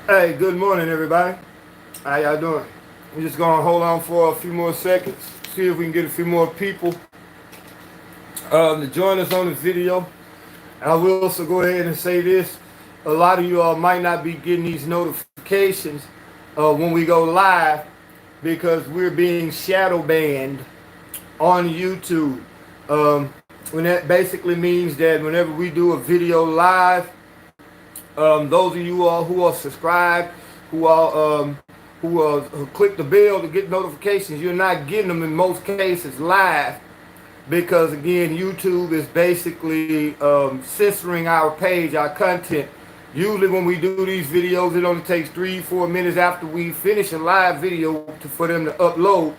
Hey, good morning, everybody. How y'all doing? We're just gonna hold on for a few more seconds, see if we can get a few more people to join us on this video. I will also go ahead and say this: a lot of you all might not be getting these notifications when we go live because we're being shadow banned on YouTube. Um, when that basically means that whenever we do a video live, those of you all who are subscribed, who are who click the bell to get notifications, you're not getting them in most cases live because again, YouTube is basically censoring our page, our content. Usually, when we do these videos, it only takes 3-4 minutes after we finish a live video for them to upload.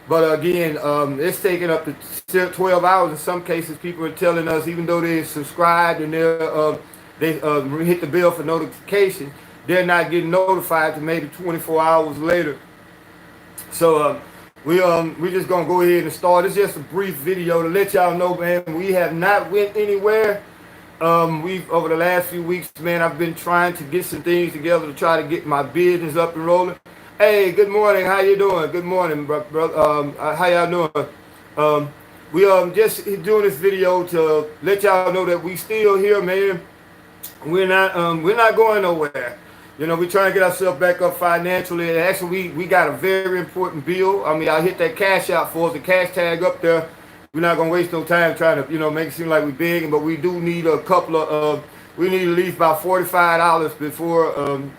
But again, it's taking up to 12 hours in some cases. People are telling us, even though they're subscribed and they hit the bell for notification, they're not getting notified to maybe 24 hours later. So we're just gonna go ahead and start. It's just a brief video to let y'all know, man, we have not went anywhere. We've over the last few weeks, man, I've been trying to get some things together to try to get my business up and rolling. Hey, good morning. How you doing? Good morning, brother. How y'all doing? We just doing this video to let y'all know that we still here, man. We're not going nowhere. You know, we're trying to get ourselves back up financially. Actually, we got a very important bill. I mean, I hit that cash out for us, the cash tag up there. We're not gonna waste no time trying to, make it seem like we're begging, but we do need a couple of we need at least about $45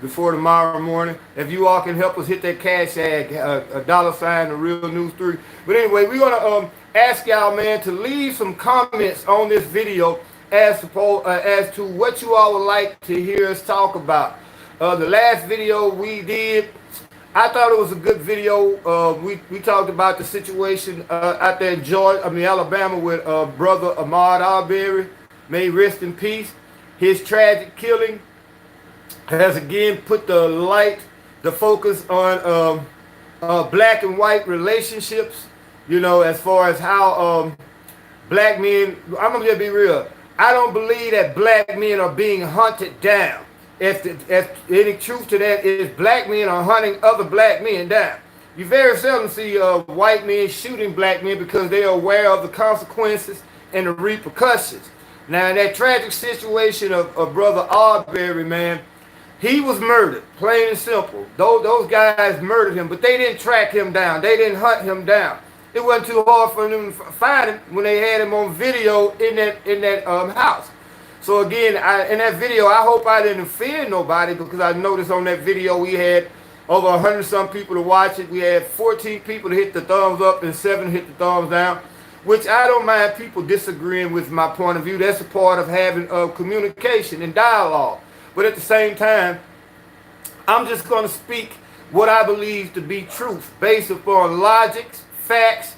before tomorrow morning. If you all can help us hit that cash tag, $sign therealnews3. But anyway, we're gonna ask y'all, man, to leave some comments on this video as to what you all would like to hear us talk about. The last video we did, I thought it was a good video. We talked about the situation out there in Alabama with brother Ahmaud Arbery. May he rest in peace. His tragic killing has again put the focus on black and white relationships. As far as how black men, I'm gonna just be real. I don't believe that black men are being hunted down. If any truth to that is, black men are hunting other black men down. You very seldom see white men shooting black men because they are aware of the consequences and the repercussions. Now, in that tragic situation of Brother Arbery, man, he was murdered, plain and simple. Those guys murdered him, but they didn't track him down. They didn't hunt him down. It wasn't too hard for them to find him when they had him on video in that house. So again, in that video, I hope I didn't offend nobody because I noticed on that video we had over 100-some people to watch it. We had 14 people to hit the thumbs up and 7 hit the thumbs down, which I don't mind people disagreeing with my point of view. That's a part of having communication and dialogue. But at the same time, I'm just going to speak what I believe to be truth based upon logics, facts,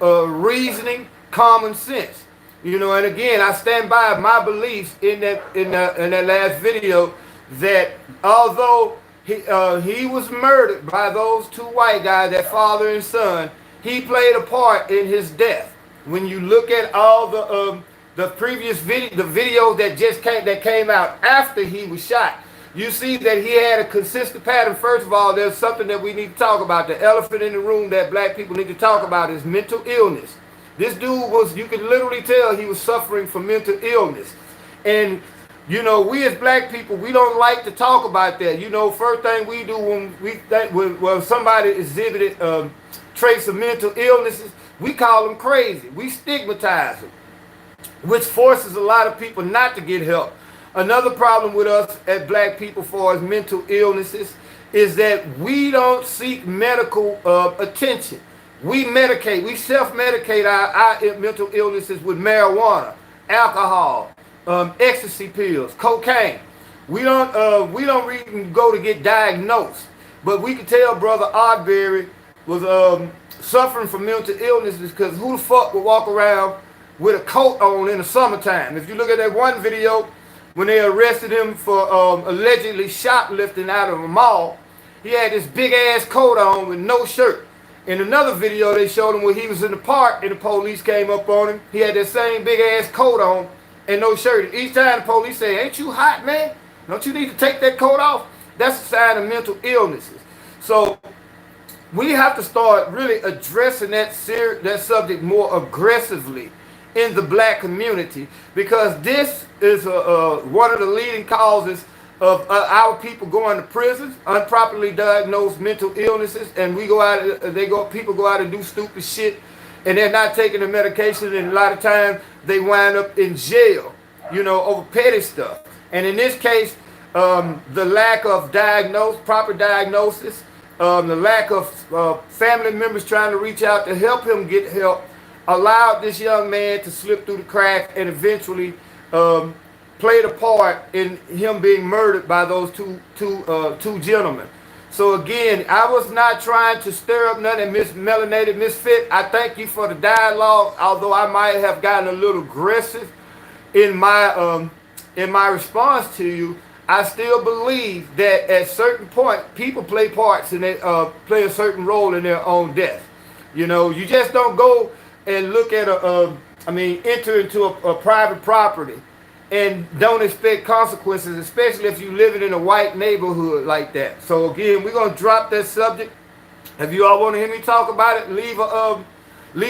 reasoning, common sense. And again, I stand by my beliefs in that last video that although he was murdered by those two white guys, that father and son, he played a part in his death. When you look at all the previous videos that came out after he was shot, you see that he had a consistent pattern. First of all, there's something that we need to talk about. The elephant in the room that black people need to talk about is mental illness. This dude you could literally tell he was suffering from mental illness. And, we as black people, we don't like to talk about that. First thing we do when somebody exhibited traits of mental illnesses, we call them crazy. We stigmatize them, which forces a lot of people not to get help. Another problem with us as black people for as mental illnesses is that we don't seek medical attention. We self-medicate our mental illnesses with marijuana, alcohol, ecstasy pills, cocaine. We don't even go to get diagnosed. But we can tell Brother Arbery was suffering from mental illnesses because who the fuck would walk around with a coat on in the summertime? If you look at that one video when they arrested him for allegedly shoplifting out of a mall, he had this big ass coat on with no shirt. In another video, they showed him where he was in the park and the police came up on him. He had that same big ass coat on and no shirt. Each time the police say, "Ain't you hot, man?" Don't you need to take that coat off? That's a sign of mental illnesses. So we have to start really addressing that subject more aggressively in the black community, because this is one of the leading causes of our people going to prisons, improperly diagnosed mental illnesses, and people go out and do stupid shit, and they're not taking the medication, and a lot of times they wind up in jail, over petty stuff. And in this case, the lack of proper diagnosis, the lack of family members trying to reach out to help him get help, allowed this young man to slip through the cracks and eventually played a part in him being murdered by those two gentlemen. So again, I was not trying to stir up nothing, Miss Melanated Misfit. I thank you for the dialogue, although I might have gotten a little aggressive in my response to you. I still believe that at certain point, people play parts and they play a certain role in their own death. You just don't go and look at enter into a private property and don't expect consequences, especially if you're living in a white neighborhood like that. So again, we're gonna drop that subject. If you all want to hear me talk about it, leave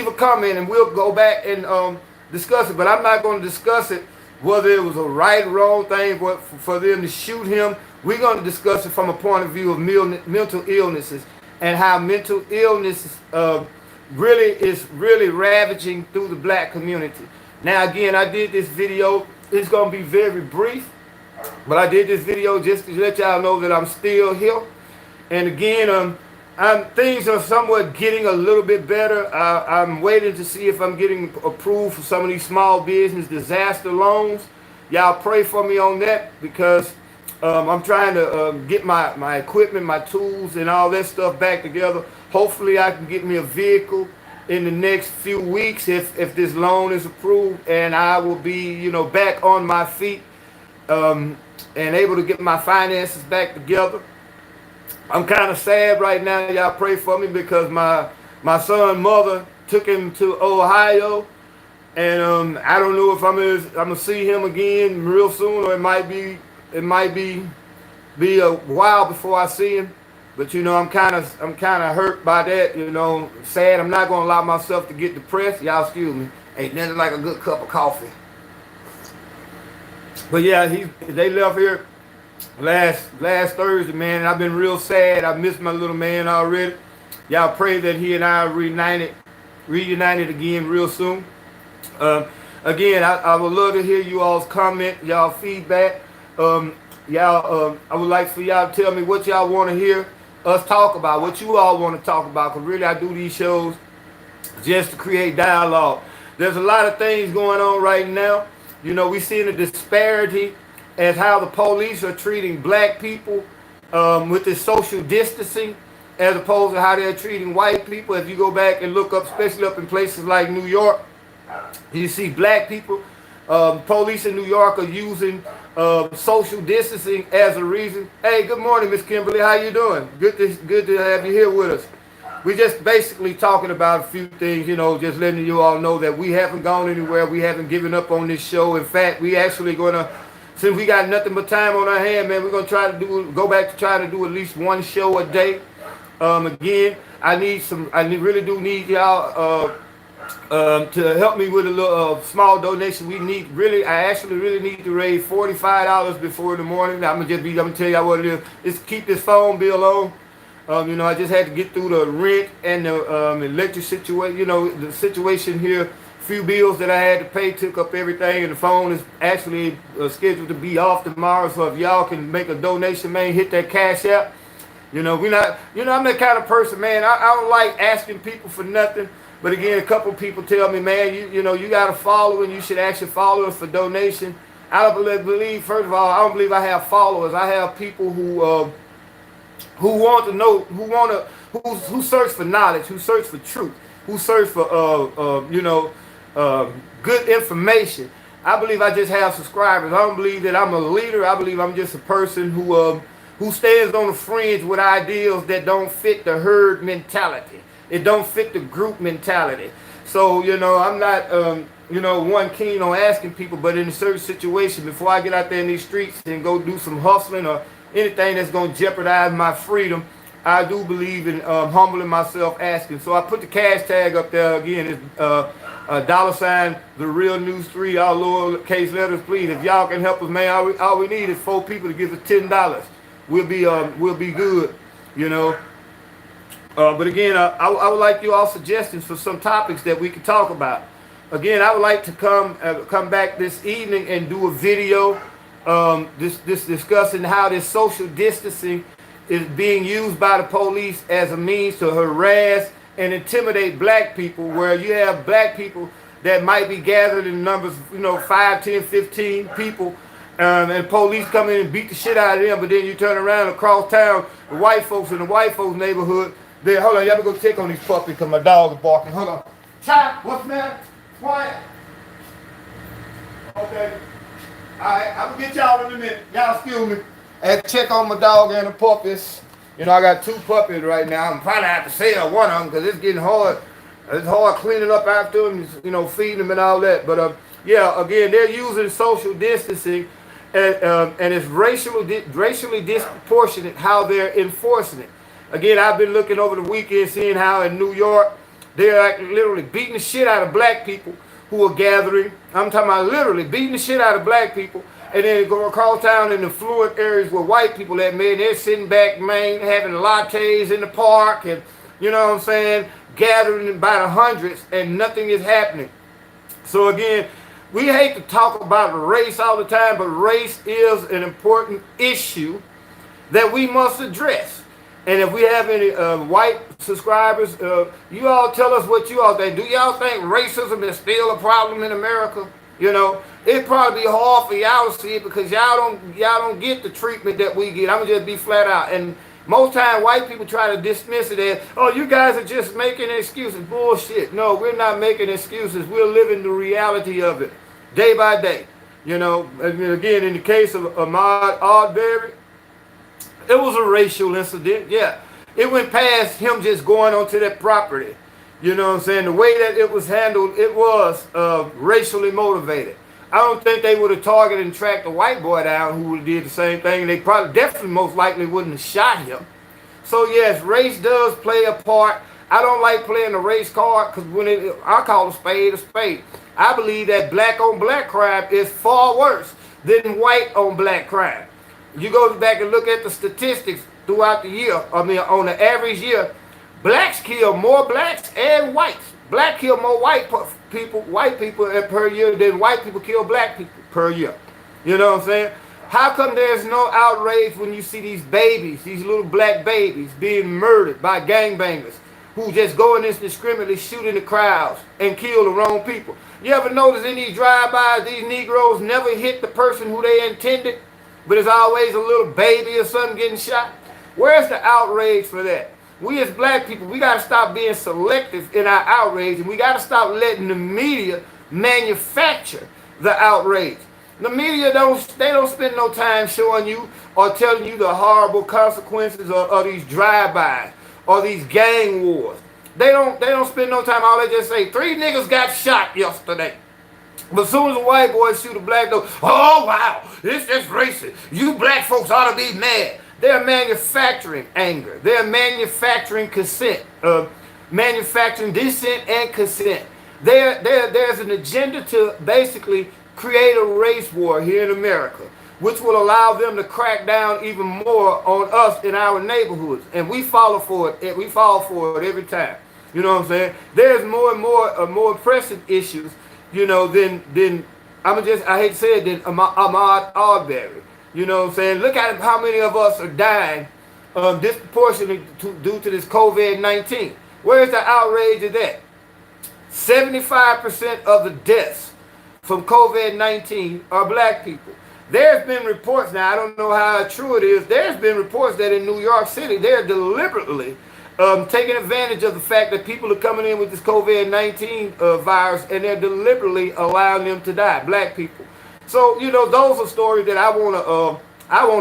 a comment and we'll go back and discuss it. But I'm not going to discuss it whether it was a right or wrong thing for them to shoot him. We're going to discuss it from a point of view of mental illnesses and how mental illness really ravaging through the black community. Now again, I did this video. It's going to be very brief, but I did this video just to let y'all know that I'm still here. And again, things are somewhat getting a little bit better. I'm waiting to see if I'm getting approved for some of these small business disaster loans. Y'all pray for me on that, because I'm trying to get my equipment, my tools, and all that stuff back together. Hopefully I can get me a vehicle in the next few weeks if this loan is approved, and I will be back on my feet and able to get my finances back together. I'm kind of sad right now. Y'all pray for me, because my son's mother took him to Ohio, and I don't know if I'm gonna see him again real soon, or it might be a while before I see him. But I'm kind of hurt by that. Sad. I'm not gonna allow myself to get depressed. Y'all excuse me. Ain't nothing like a good cup of coffee. But yeah, they left here last Thursday, man, and I've been real sad. I missed my little man already. Y'all pray that he and I are reunited again real soon. Again, I would love to hear you all's comment, y'all feedback. I would like for y'all to tell me what y'all want to hear us talk about, what you all want to talk about, because really I do these shows just to create dialogue. There's a lot of things going on right now. We seeing a disparity as how the police are treating black people with this social distancing, as opposed to how they're treating white people. If you go back and look up, especially up in places like New York, you see black people, police in New York are using social distancing as a reason. Hey, good morning, Miss Kimberly. How you doing? Good to have you here with us. We're just basically talking about a few things, just letting you all know that we haven't gone anywhere. We haven't given up on this show. In fact, we actually gonna, since we got nothing but time on our hand, man, we're gonna try to go back to trying to do at least one show a day. Again, I really do need y'all to help me with a little small donation. I actually really need to raise $45 before the morning. I'm gonna tell y'all what it is. It's keep this phone bill on. I just had to get through the rent and the electric situation. The situation here. Few bills that I had to pay took up everything, and the phone is actually scheduled to be off tomorrow. So if y'all can make a donation, man, hit that Cash App. I'm that kind of person, man. I don't like asking people for nothing. But again, a couple people tell me, man, you got a following, you should ask your followers for donation. I don't believe, first of all, I don't believe I have followers. I have people who want to know, who search for knowledge, who search for truth, who search for good information. I believe I just have subscribers. I don't believe that I'm a leader. I believe I'm just a person who stands on the fringe with ideals that don't fit the herd mentality. It don't fit the group mentality. So, I'm not, one keen on asking people, but in a certain situation, before I get out there in these streets and go do some hustling or anything that's going to jeopardize my freedom, I do believe in humbling myself, asking. So I put the cash tag up there again. It's $ therealnews3, all lowercase letters, please. If y'all can help us, man, all we need is 4 people to give us $10. We'll be good, But again, I would like you all suggestions for some topics that we could talk about. Again, I would like to come back this evening and do a video discussing how this social distancing is being used by the police as a means to harass and intimidate black people, where you have black people that might be gathered in numbers, 5, 10, 15 people, and police come in and beat the shit out of them, but then you turn around across town, the white folks in the white folks neighborhood, hold on, y'all go check on these puppies because my dog is barking. Hold on. Chop, what's the matter? Quiet. Okay. Alright, I'm gonna get y'all in a minute. Y'all excuse me. I had to check on my dog and the puppies. I got 2 puppies right now. I'm probably have to sell one of them because it's getting hard. It's hard cleaning up after them, feeding them and all that. But yeah, again, they're using social distancing, and it's racially disproportionate how they're enforcing it. Again, I've been looking over the weekend, seeing how in New York, they're literally beating the shit out of black people who are gathering. I'm talking about literally beating the shit out of black people. And then go across town in the affluent areas where white people have made, they're sitting back, man, having lattes in the park and, gathering by the hundreds, and nothing is happening. So again, we hate to talk about race all the time, but race is an important issue that we must address. And if we have any white subscribers, you all tell us what you all think. Do y'all think racism is still a problem in America? It'd probably be hard for y'all to see it because y'all don't get the treatment that we get. I'm gonna just be flat out. And most time white people try to dismiss it as, oh, you guys are just making excuses. Bullshit. No, we're not making excuses. We're living the reality of it day by day. And again, in the case of Ahmaud Arbery, it was a racial incident, yeah. It went past him just going onto that property. The way that it was handled, it was racially motivated. I don't think they would have targeted and tracked a white boy down who would have did the same thing. They probably definitely most likely wouldn't have shot him. So yes, race does play a part. I don't like playing the race card because I call a spade a spade. I believe that black on black crime is far worse than white on black crime. You go back and look at the statistics throughout the year, on the average year, blacks kill more blacks and whites. Black kill more white people per year than white people kill black people per year. You know what I'm saying? How come there's no outrage when you see these babies, these little black babies being murdered by gangbangers who just go in indiscriminately shooting the crowds and kill the wrong people? You ever notice in these drive-bys, these Negroes never hit the person who they intended? But it's always a little baby or something getting shot. Where's the outrage for that? We as black people, we got to stop being selective in our outrage, and we got to stop letting the media manufacture the outrage. The media don't spend no time showing you or telling you the horrible consequences of these drive-bys or these gang wars. They don't spend no time. All they just say, 3 niggas got shot yesterday. But as soon as a white boy shoot a black dog, oh wow, this is racist. You black folks ought to be mad. They're manufacturing anger. They're manufacturing consent, manufacturing dissent and consent. There's an agenda to basically create a race war here in America, which will allow them to crack down even more on us in our neighborhoods. And we fall for it. We fall for it every time. You know what I'm saying? There's more and more pressing issues, than I hate to say it, than Ahmaud Arbery. You know what I'm saying? Look at how many of us are dying disproportionately due to this COVID-19. Where's the outrage of that? 75% of the deaths from COVID-19 are black people. There's been reports, now I don't know how true it is, there's been reports that in New York City, they're deliberately taking advantage of the fact that people are coming in with this COVID-19 virus, and they're deliberately allowing them to die, black people. So, those are stories that I want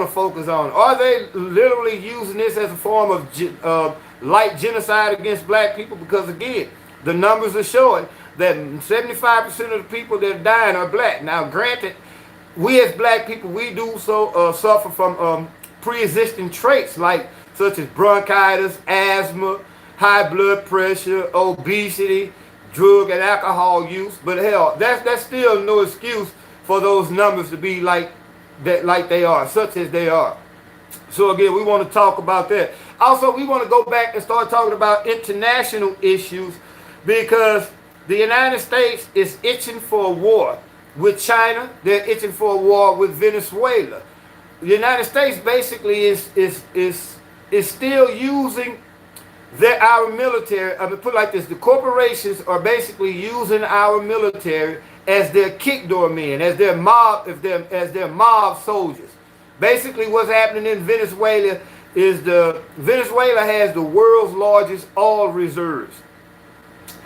to focus on. Are they literally using this as a form of light genocide against black people? Because again, the numbers are showing that 75% of the people that are dying are black. Now, granted, we as black people, we do so suffer from pre-existing traits like such as bronchitis, asthma, high blood pressure, obesity, drug and alcohol use. But hell, that's still no excuse for those numbers to be like that, like they are, such as they are. So again, we want to talk about that. Also, we want to go back and start talking about international issues, because the United States is itching for a war with China. They're itching for a war with Venezuela. The United States basically is still using our military. I mean, put it like this: the corporations are basically using our military as their kick door men, as their mob soldiers. Basically, what's happening in Venezuela is Venezuela has the world's largest oil reserves,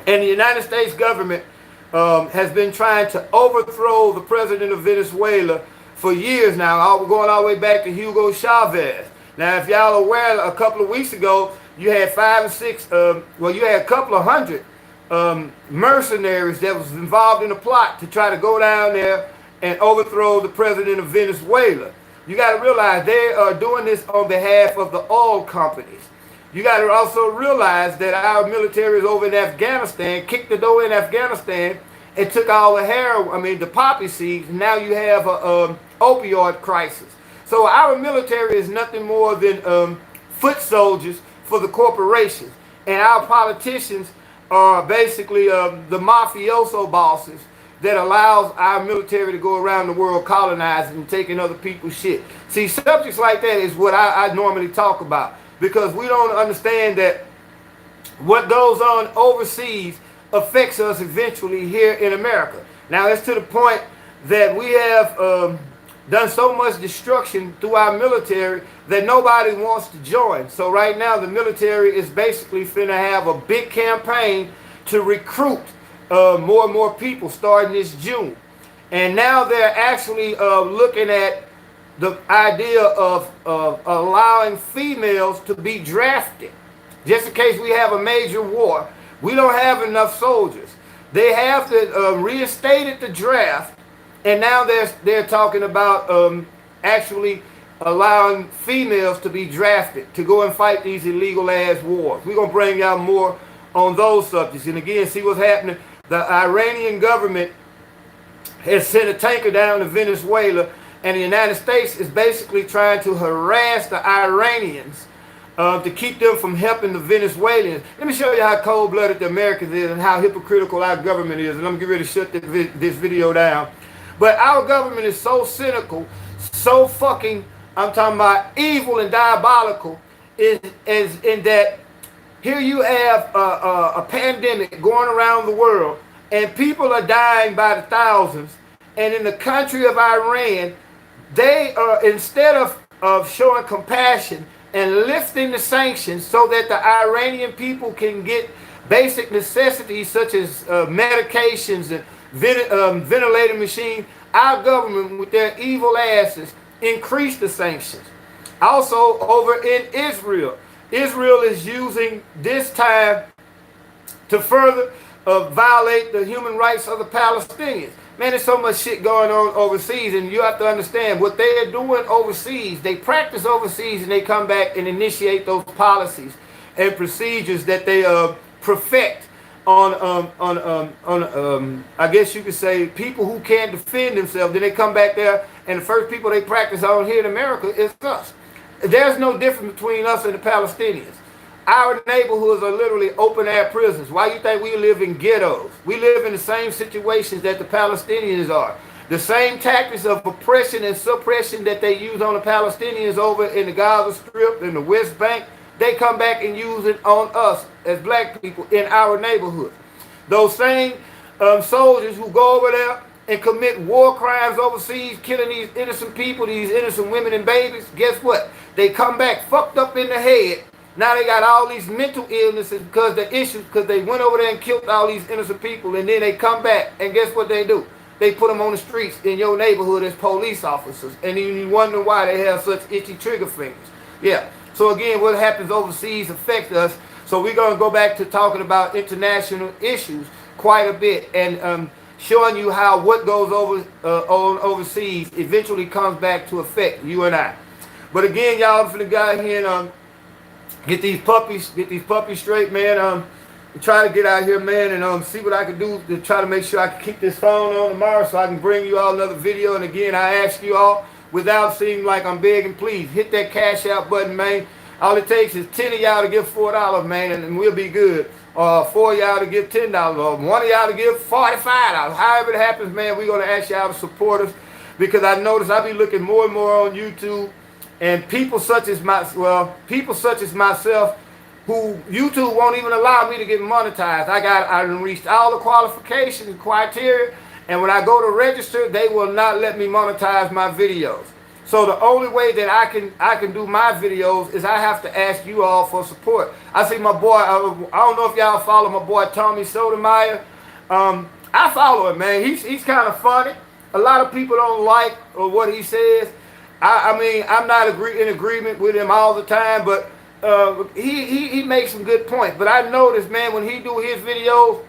and the United States government has been trying to overthrow the president of Venezuela for years now. We're going all the way back to Hugo Chavez. Now, if y'all are aware, a couple of weeks ago, you had you had a couple of hundred mercenaries that was involved in a plot to try to go down there and overthrow the president of Venezuela. You got to realize they are doing this on behalf of the oil companies. You got to also realize that our military is over in Afghanistan, kicked the door in Afghanistan, and took all the poppy seeds. Now you have a opioid crisis. So our military is nothing more than foot soldiers for the corporations, and our politicians are basically the mafioso bosses that allows our military to go around the world colonizing and taking other people's shit. See, subjects like that is what I normally talk about, because we don't understand that what goes on overseas affects us eventually here in America. Now, it's to the point that we have done so much destruction through our military that nobody wants to join. So right now, the military is basically finna have a big campaign to recruit more and more people starting this June. And now they're actually looking at the idea of allowing females to be drafted. Just in case we have a major war, we don't have enough soldiers. They have to reinstate the draft, and now they're talking about actually allowing females to be drafted to go and fight these illegal ass wars. We're going to bring y'all more on those subjects. And again, see what's happening. The Iranian government has sent a tanker down to Venezuela, and the United States is basically trying to harass the Iranians to keep them from helping the Venezuelans. Let me show you how cold-blooded the Americans is and how hypocritical our government is. And I'm getting ready to shut this video down. But our government is so cynical, so fucking, I'm talking about evil and diabolical, is in that here you have a pandemic going around the world, and people are dying by the thousands. And in the country of Iran, they are, instead of showing compassion and lifting the sanctions so that the Iranian people can get basic necessities such as medications and ventilator machines, our government with their evil asses increased the sanctions. Also over in Israel, Israel is using this time to further violate the human rights of the Palestinians. Man, there's so much shit going on overseas, and you have to understand what they are doing overseas. They practice overseas, and they come back and initiate those policies and procedures that they perfect on I guess you could say people who can't defend themselves. Then they come back there, and the first people they practice on here in America is us. There's no difference between us and the Palestinians. Our neighborhoods are literally open-air prisons. Why you think we live in ghettos? We live in the same situations that the Palestinians are. The same tactics of oppression and suppression that they use on the Palestinians over in the Gaza Strip, in the West Bank, they come back and use it on us as black people in our neighborhood. Those same soldiers who go over there and commit war crimes overseas, killing these innocent people, these innocent women and babies, guess what? They come back fucked up in the head. Now they got all these mental illnesses because they went over there and killed all these innocent people, and then they come back, and guess what they do? They put them on the streets in your neighborhood as police officers, and you wonder why they have such itchy trigger fingers. Yeah, so again, what happens overseas affects us, so we're going to go back to talking about international issues. quite a bit, and showing you how what goes over on overseas eventually comes back to affect you and I. But again, y'all, I'm finna go out here and get these puppies straight, man. Try to get out here, man, and see what I can do to try to make sure I can keep this phone on tomorrow so I can bring you all another video. And again, I ask you all, without seeming like I'm begging, please hit that cash out button, man. All it takes is 10 of y'all to give $4, man, and we'll be good. 4 of y'all to give $10, or 1 of y'all to give $45. However it happens, man, we're gonna ask y'all to support us, because I notice I be looking more and more on YouTube, and people such as myself, who YouTube won't even allow me to get monetized. I reached all the qualifications and criteria, and when I go to register, they will not let me monetize my videos. So the only way that I can do my videos is I have to ask you all for support. I see my boy, I don't know if y'all follow my boy Tommy Sotomayor. I follow him, man. He's kind of funny. A lot of people don't like what he says. I mean, I'm not in agreement with him all the time, but he makes some good points. But I noticed, man, when he do his videos,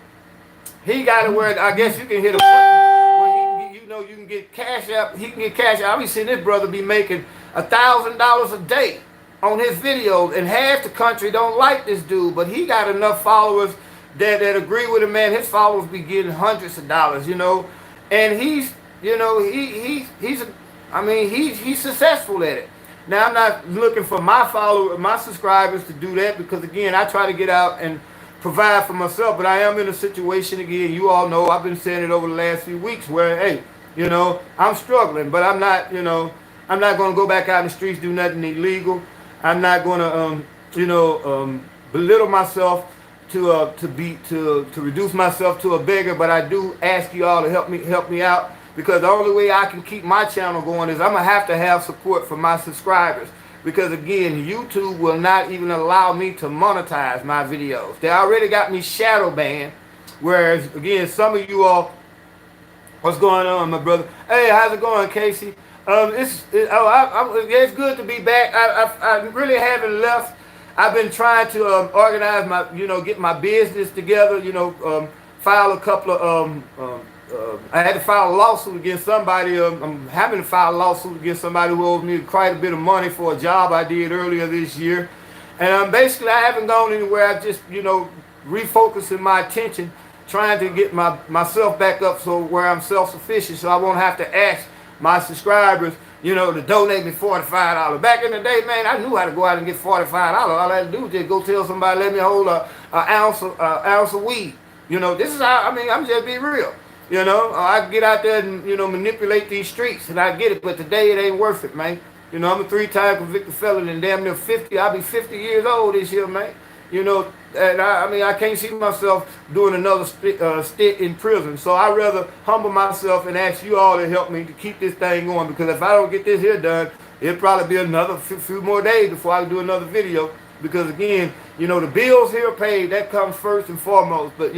he got it where I guess you can hit a button where you can get cash out. He can get cash out. I be seeing this brother be making $1,000 a day on his videos, and half the country don't like this dude, but he got enough followers that agree with him, man. His followers be getting hundreds of dollars, and he's successful at it. Now, I'm not looking for my subscribers to do that, because again, I try to get out and provide for myself, but I am in a situation, again, you all know, I've been saying it over the last few weeks, where, hey, I'm struggling, but I'm not going to go back out in the streets, do nothing illegal. I'm not going to, belittle myself to reduce myself to a beggar, but I do ask you all to help me out, because the only way I can keep my channel going is I'm going to have support from my subscribers. Because again, YouTube will not even allow me to monetize my videos. They already got me shadow banned. Whereas, again, some of you all, what's going on, my brother? Hey, how's it going, Casey? It's good to be back. I really haven't left. I've been trying to organize my, get my business together. File a couple of I had to file a lawsuit against somebody. I'm having to file a lawsuit against somebody who owes me quite a bit of money for a job I did earlier this year. And basically, I haven't gone anywhere. I've just, refocusing my attention, trying to get myself back up where I'm self-sufficient, so I won't have to ask my subscribers, to donate me $45. Back in the day, man, I knew how to go out and get $45. All I had to do was just go tell somebody, let me hold an ounce of weed. This is how, I'm just being real. I can get out there and, manipulate these streets, and I get it, but today it ain't worth it, man. I'm a 3-time convicted felon, and damn near 50. I'll be 50 years old this year, man. And I can't see myself doing another stint in prison. So I'd rather humble myself and ask you all to help me to keep this thing going, because if I don't get this here done, it'll probably be another few more days before I can do another video. Because again, the bills here are paid. That comes first and foremost. But,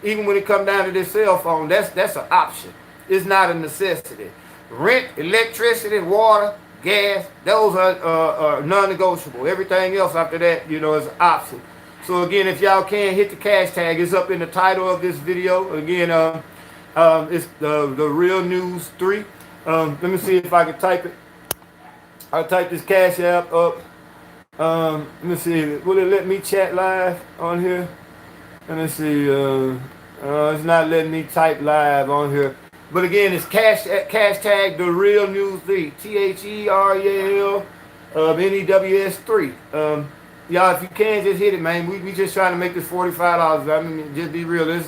even when it comes down to this cell phone, that's an option. It's not a necessity. Rent, electricity, water, gas, those are non-negotiable. Everything else after that, is an option. So again, if y'all can, hit the cash tag. It's up in the title of this video. Again, it's the Real News 3. Let me see if I can type it. I'll type this cash app up. Let me see. Will it let me chat live on here? Let me see. It's not letting me type live on here. But again, it's cash tag the Real News 3. TheReal NEWS 3. Y'all, if you can, just hit it, man. We just trying to make this $45. Just be real. It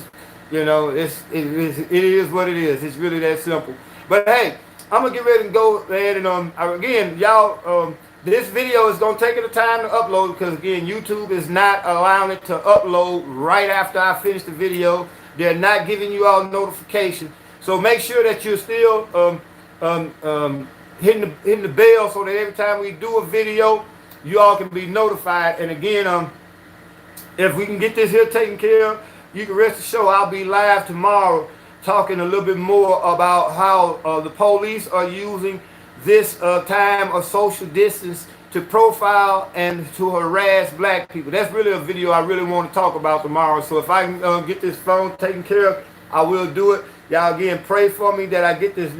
is what it is. It's really that simple. But hey, I'm gonna get ready to go ahead and again, y'all, this video is gonna take the time to upload, because again, YouTube is not allowing it to upload right after I finish the video. They're not giving you all notification. So make sure that you're still hitting the bell, so that every time we do a video, you all can be notified. And again, if we can get this here taken care of, you can rest assured I'll be live tomorrow talking a little bit more about how the police are using this time of social distance to profile and to harass black people. That's really a video I really want to talk about tomorrow. So if I can get this phone taken care of, I will do it. Y'all again pray for me that I get this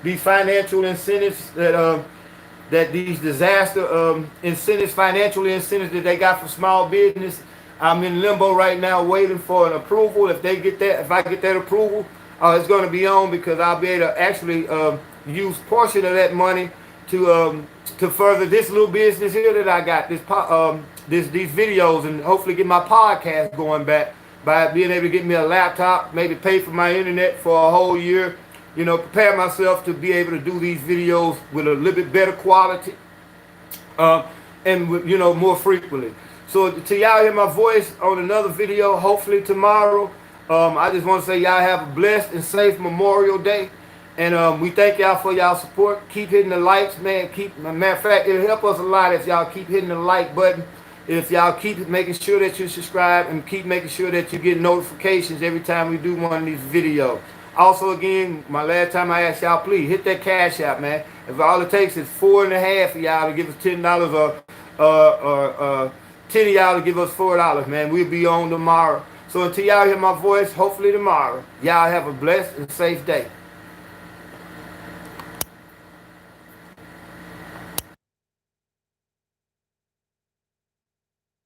these financial incentives that these disaster incentives, financial incentives that they got for small business. I'm in limbo right now waiting for an approval. If they get that, if I get that approval, it's going to be on, because I'll be able to actually use portion of that money to further this little business here that I got, these videos, and hopefully get my podcast going back by being able to get me a laptop, maybe pay for my internet for a whole year, you know, prepare myself to be able to do these videos with a little bit better quality, and with, you know, more frequently. So till y'all hear my voice on another video, hopefully tomorrow, I just want to say y'all have a blessed and safe Memorial Day. And we thank y'all for y'all support. Keep hitting the likes, man. Matter of fact, it'll help us a lot if y'all keep hitting the like button. If y'all keep making sure that you subscribe and keep making sure that you get notifications every time we do one of these videos. Also, again, my last time I asked y'all, please hit that Cash App, man. If all it takes is $4.50 for y'all to give us $10 or 10 of y'all to give us $4, man, we'll be on tomorrow. So until y'all hear my voice, hopefully tomorrow, y'all have a blessed and safe day.